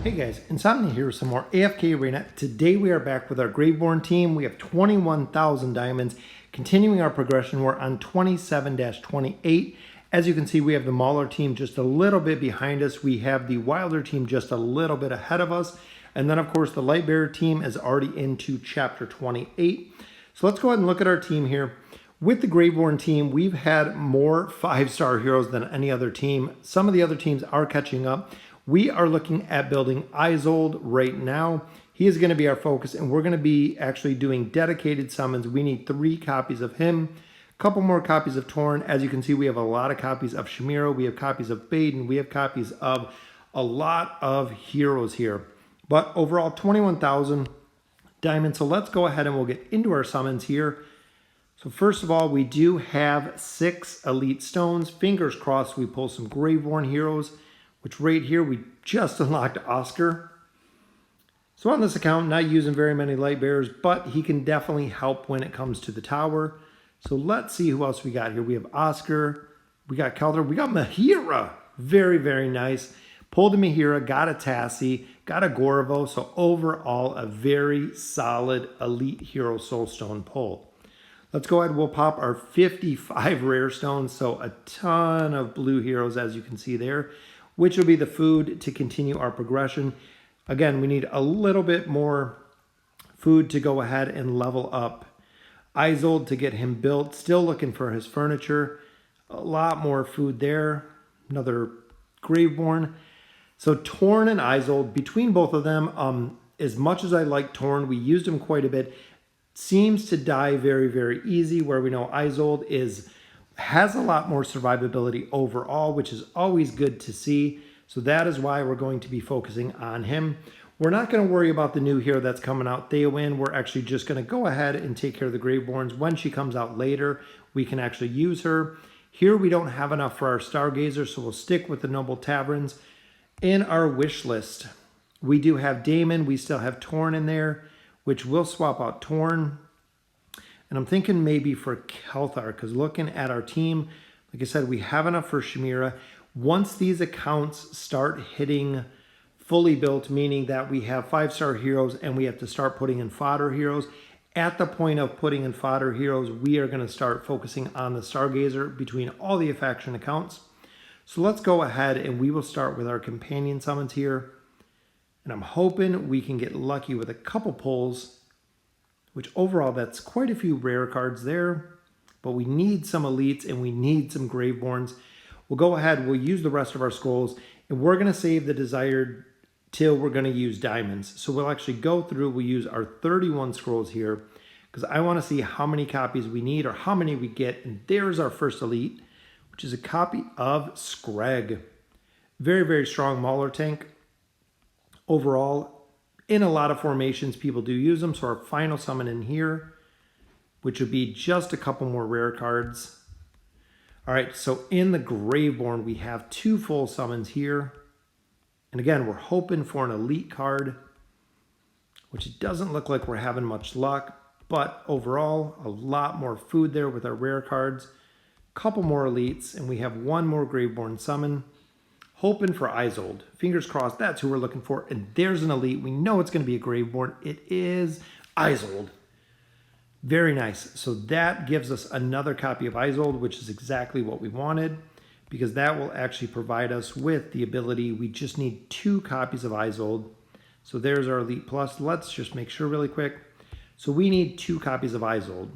Hey guys, Insomnia here with some more AFK Arena. Today we are back with our Graveborn team. We have 21,000 diamonds. Continuing our progression, we're on 27-28. As you can see, we have the Mauler team just a little bit behind us. We have the Wilder team just a little bit ahead of us. And then of course the Lightbearer team is already into chapter 28. So let's go ahead and look at our team here. With the Graveborn team, we've had more 5-star heroes than any other team. Some of the other teams are catching up. We are looking at building Isolde right now. He is going to be our focus, and we're going to be actually doing dedicated summons. We need 3 copies of him, a couple more copies of Torn. As you can see, we have a lot of copies of Shamira. We have copies of Baden. We have copies of a lot of heroes here. But overall, 21,000 diamonds. So let's go ahead and we'll get into our summons here. So first of all, we do have 6 elite stones. Fingers crossed we pull some Graveborn heroes, which right here we just unlocked Oscar. So on this account, not using very many light bearers, but he can definitely help when it comes to the tower. So let's see who else we got here. We have Oscar, we got Kelthur, we got Mahira. Very, very nice. Pulled a Mahira, got a Tassie, got a Gorvo. So overall, a very solid elite hero soulstone pull. Let's go ahead, we'll pop our 55 rare stones. So a ton of blue heroes, as you can see there, which will be the food to continue our progression. Again, we need a little bit more food to go ahead and level up Isolde to get him built. Still looking for his furniture. A lot more food there. Another Graveborn. So Torn and Isolde, between both of them, as much as I like Torn, we used him quite a bit, seems to die very, very easy, where we know Isolde has a lot more survivability overall, which is always good to see. So that is why we're going to be focusing on him. We're not going to worry about the new hero that's coming out, Theowen. We're actually just going to go ahead and take care of the Graveborns. When she comes out later, we can actually use her. Here we don't have enough for our Stargazer, so we'll stick with the Noble Taverns. In our wish list, we do have Daimon. We still have Torn in there, which we'll swap out Torn. And I'm thinking maybe for Kelthur, because looking at our team, like I said, we have enough for Shamira. Once these accounts start hitting fully built, meaning that we have 5-star heroes and we have to start putting in fodder heroes, at the point of putting in fodder heroes, we are going to start focusing on the Stargazer between all the faction accounts. So let's go ahead and we will start with our companion summons here. And I'm hoping we can get lucky with a couple pulls, which overall, that's quite a few rare cards there. But we need some elites and we need some Graveborns. We'll go ahead, we'll use the rest of our scrolls, and we're going to save the desired till we're going to use diamonds. So we'll actually go through, we'll use our 31 scrolls here, because I want to see how many copies we need or how many we get. And there's our first elite, which is a copy of Scrag. Very, very strong Mauler tank. Overall, in a lot of formations, people do use them. So our final summon in here, which would be just a couple more rare cards. All right, so in the Graveborn, we have 2 full summons here. And again, we're hoping for an elite card, which it doesn't look like we're having much luck. But overall, a lot more food there with our rare cards. Couple more elites, and we have 1 more Graveborn summon. Hoping for Isolde. Fingers crossed, that's who we're looking for. And there's an elite. We know it's going to be a Graveborn. It is Isolde. Very nice. So that gives us another copy of Isolde, which is exactly what we wanted, because that will actually provide us with the ability. We just need 2 copies of Isolde. So there's our Elite Plus. Let's just make sure really quick. So we need 2 copies of Isolde.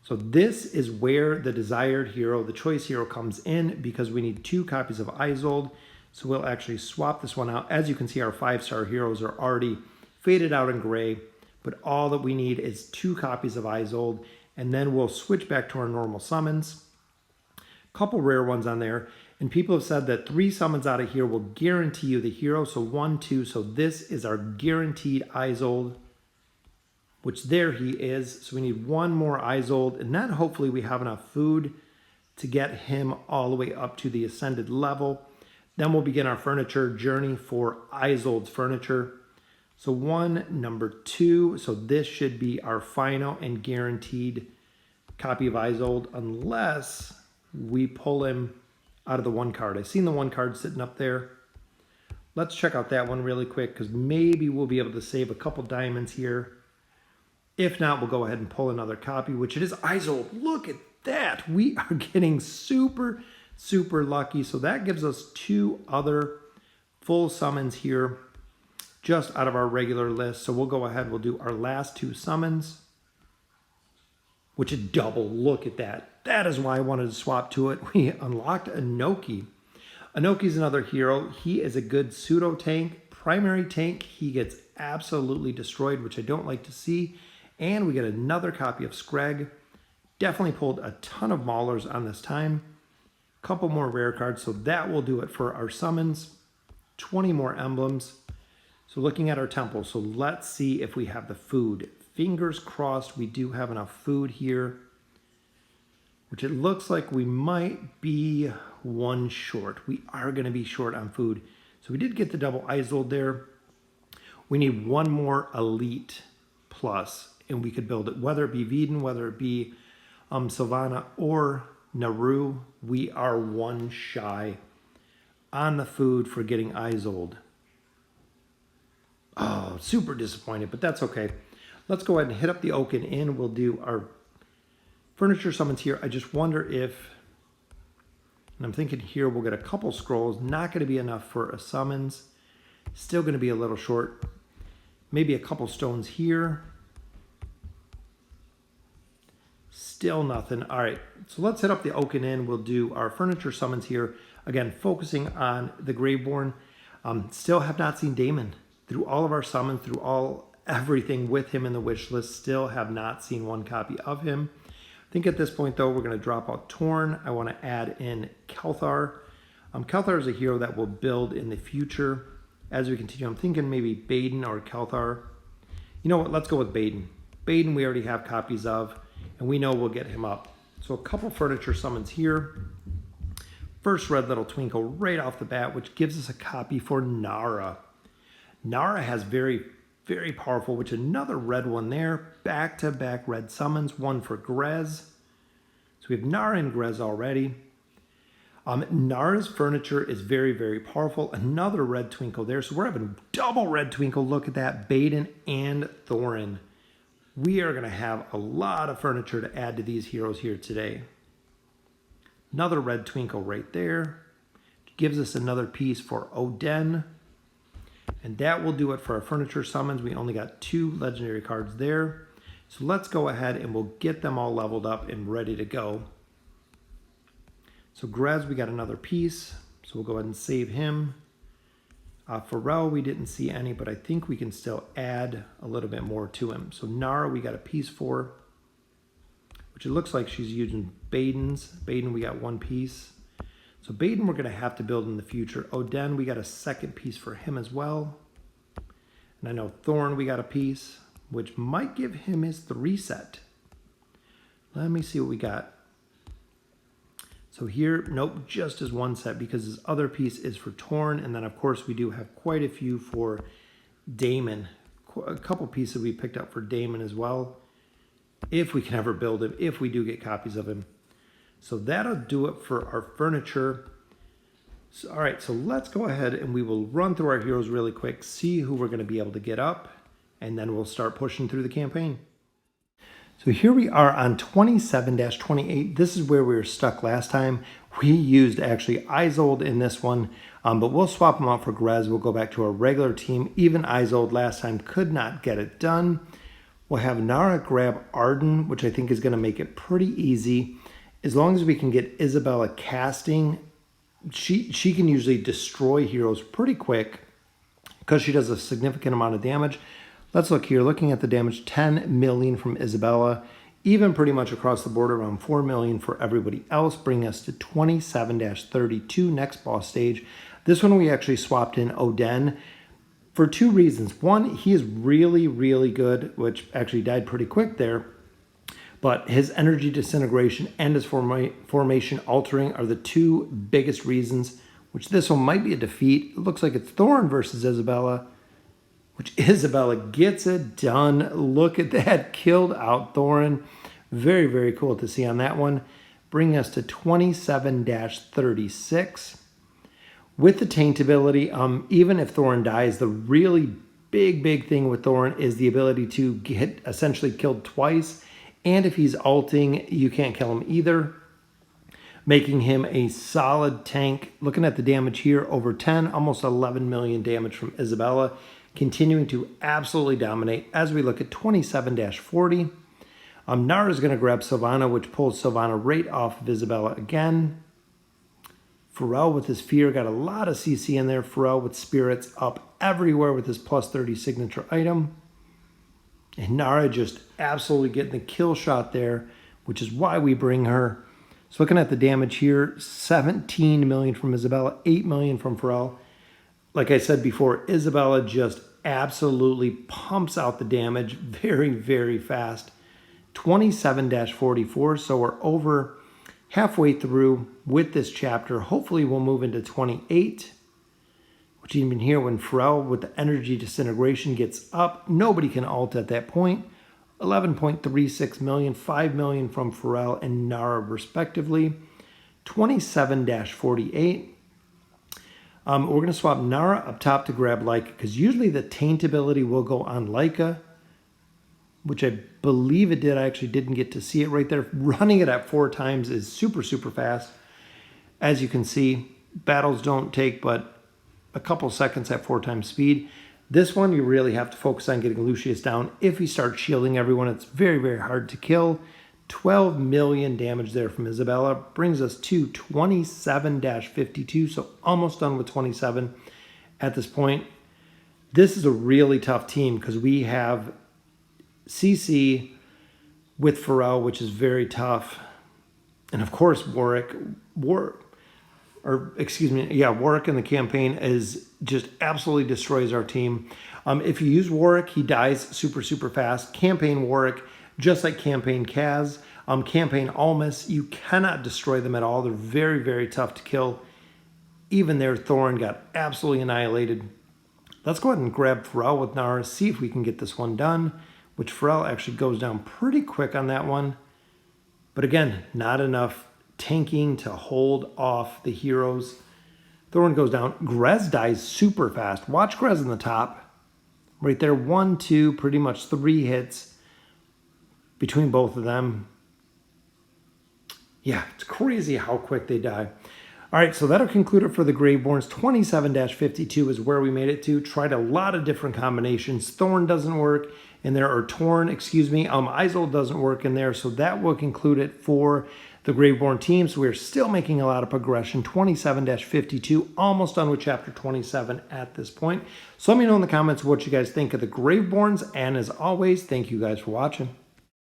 So this is where the desired hero, the choice hero, comes in, because we need 2 copies of Isolde. So we'll actually swap this one out. As you can see, our 5-star heroes are already faded out in gray, but all that we need is 2 copies of Isolde, and then we'll switch back to our normal summons. Couple rare ones on there, and people have said that 3 summons out of here will guarantee you the hero. So 1, 2, so this is our guaranteed Isolde, which there he is. So we need 1 more Isolde, and then hopefully we have enough food to get him all the way up to the ascended level. Then we'll begin our furniture journey for Isolde's furniture. So 1, number 2. So this should be our final and guaranteed copy of Isolde, unless we pull him out of the 1 card. I've seen the 1 card sitting up there. let's check out that one really quick because maybe we'll be able to save a couple diamonds here. If not, we'll go ahead and pull another copy, which it is Isold. Look at that. We are getting super, super lucky. So that gives us 2 other full summons here just out of our regular list. So we'll go ahead, we'll do our last 2 summons, which is double. Look at that. That is why I wanted to swap to it. We unlocked Inoki. Inoki's another hero. He is a good pseudo tank, primary tank. He gets absolutely destroyed, which I don't like to see. And we get another copy of Screg. Definitely pulled a ton of Maulers on this time. Couple more rare cards, so that will do it for our summons. 20 more emblems. So looking at our temple, so let's see if we have the food. Fingers crossed we do have enough food here, which it looks like we might be 1 short. We are going to be short on food. So we did get the double Isold there. We need 1 more elite plus, and we could build it, whether it be Baden, whether it be Sylvana or Naru. We are 1 shy on the food for getting Isold. Oh, super disappointed, but that's okay. Let's go ahead and hit up the Oaken Inn. We'll do our furniture summons here. I just wonder if, and I'm thinking here we'll get a couple scrolls. Not going to be enough for a summons. Still going to be a little short. Maybe a couple stones here. Still nothing. All right, so let's hit up the Oaken Inn. We'll do our furniture summons here. Again, focusing on the Graveborn. Still have not seen Daimon. Through all of our summons, through everything with him in the wish list, still have not seen 1 copy of him. I think at this point, though, we're going to drop out Torn. I want to add in Kelthur. Kelthur is a hero that will build in the future as we continue. I'm thinking maybe Baden or Kelthur. You know what? Let's go with Baden. Baden we already have copies of, and we know we'll get him up. So a couple furniture summons here. First Red Little Twinkle right off the bat, which gives us a copy for Nara. Nara has very, very powerful, which another red one there. Back-to-back red summons, 1 for Grez. So we have Nara and Grez already. Nara's furniture is very, very powerful. Another red Twinkle there. So we're having double red Twinkle. Look at that, Baden and Thorin. We are going to have a lot of furniture to add to these heroes here today. Another red Twinkle right there. Gives us another piece for Oden. And that will do it for our furniture summons. We only got 2 legendary cards there. So let's go ahead and we'll get them all leveled up and ready to go. So Grez, we got another piece. So we'll go ahead and save him. Pharrell, we didn't see any, but I think we can still add a little bit more to him. So Nara, we got a piece for, which it looks like she's using Baden's. Baden, we got 1 piece. So Baden we're going to have to build in the future. Oden, we got a 2nd piece for him as well. And I know Thorn, we got a piece, which might give him his 3 set. Let me see what we got. So here, nope, just his 1 set because his other piece is for Torn. And then, of course, we do have quite a few for Daimon. A couple pieces we picked up for Daimon as well. If we can ever build him, if we do get copies of him. So that'll do it for our furniture. So, all right, so let's go ahead and we will run through our heroes really quick, see who we're going to be able to get up, and then we'll start pushing through the campaign. So here we are on 27-28. This is where we were stuck last time. We used actually Isold in this one, but we'll swap them out for Grez. We'll go back to our regular team. Even Isold last time could not get it done. We'll have Nara grab Arden, which I think is going to make it pretty easy. As long as we can get Isabella casting, she can usually destroy heroes pretty quick because she does a significant amount of damage. Let's look here. Looking at the damage, 10 million from Isabella, even pretty much across the board, around 4 million for everybody else, bringing us to 27-32, next boss stage. This one we actually swapped in Oden for 2 reasons. One, he is really, really good, which actually died pretty quick there. But his energy disintegration and his formation altering are the 2 biggest reasons, which this one might be a defeat. It looks like it's Thorn versus Isabella, which Isabella gets it done. Look at that, killed out Thorn. Very, very cool to see on that one. Bring us to 27-36. With the taint ability, even if Thorin dies, the really big thing with Thorin is the ability to get essentially killed twice. And if he's ulting, you can't kill him either, making him a solid tank. Looking at the damage here, over 10, almost 11 million damage from Isabella, continuing to absolutely dominate as we look at 27-40. Nara's going to grab Sylvana, which pulls Sylvana right off of Isabella again. Pharrell with his fear got a lot of CC in there. Pharrell with spirits up everywhere with his plus 30 signature item. And Nara just absolutely getting the kill shot there, which is why we bring her. So looking at the damage here, 17 million from Isabella, 8 million from Pharrell. Like I said before, Isabella just absolutely pumps out the damage very fast. 27-44, so we're over halfway through with this chapter. Hopefully we'll move into 28, which even here when Pharrell with the energy disintegration gets up, nobody can ult at that point. 11.36 million, 5 million from Pharrell and Nara respectively. 27-48. We're going to swap Nara up top to grab Leica, because usually the taint ability will go on Leica, which I believe it did. I actually didn't get to see it right there. Running it at 4 times is super fast. As you can see, battles don't take but a couple seconds at 4 times speed. This one, you really have to focus on getting Lucius down. If he starts shielding everyone, it's very hard to kill. 12 million damage there from Isabella. Brings us to 27-52, so almost done with 27 at this point. This is a really tough team because we have CC with Pharrell, which is very tough. And of course, Warwick in the campaign is just absolutely destroys our team. If you use Warwick, he dies super fast. Campaign Warwick, just like Campaign Kaz, Campaign Almas, you cannot destroy them at all. They're very tough to kill. Even there, Thorin got absolutely annihilated. Let's go ahead and grab Pharrell with Nara, see if we can get this one done, which Pharrell actually goes down pretty quick on that one. But again, not enough tanking to hold off the heroes. Thorin goes down. Grez dies super fast. Watch Grez in the top. Right there, 1, 2, pretty much 3 hits between both of them. Yeah, it's crazy how quick they die. All right, so that'll conclude it for the Graveborns. 27-52 is where we made it to. Tried a lot of different combinations. Thorn doesn't work in there, or Torn, excuse me. Isolde doesn't work in there, so that will conclude it for the Graveborn team. So we're still making a lot of progression. 27-52, almost done with chapter 27 at this point. So let me know in the comments what you guys think of the Graveborns, and as always, thank you guys for watching.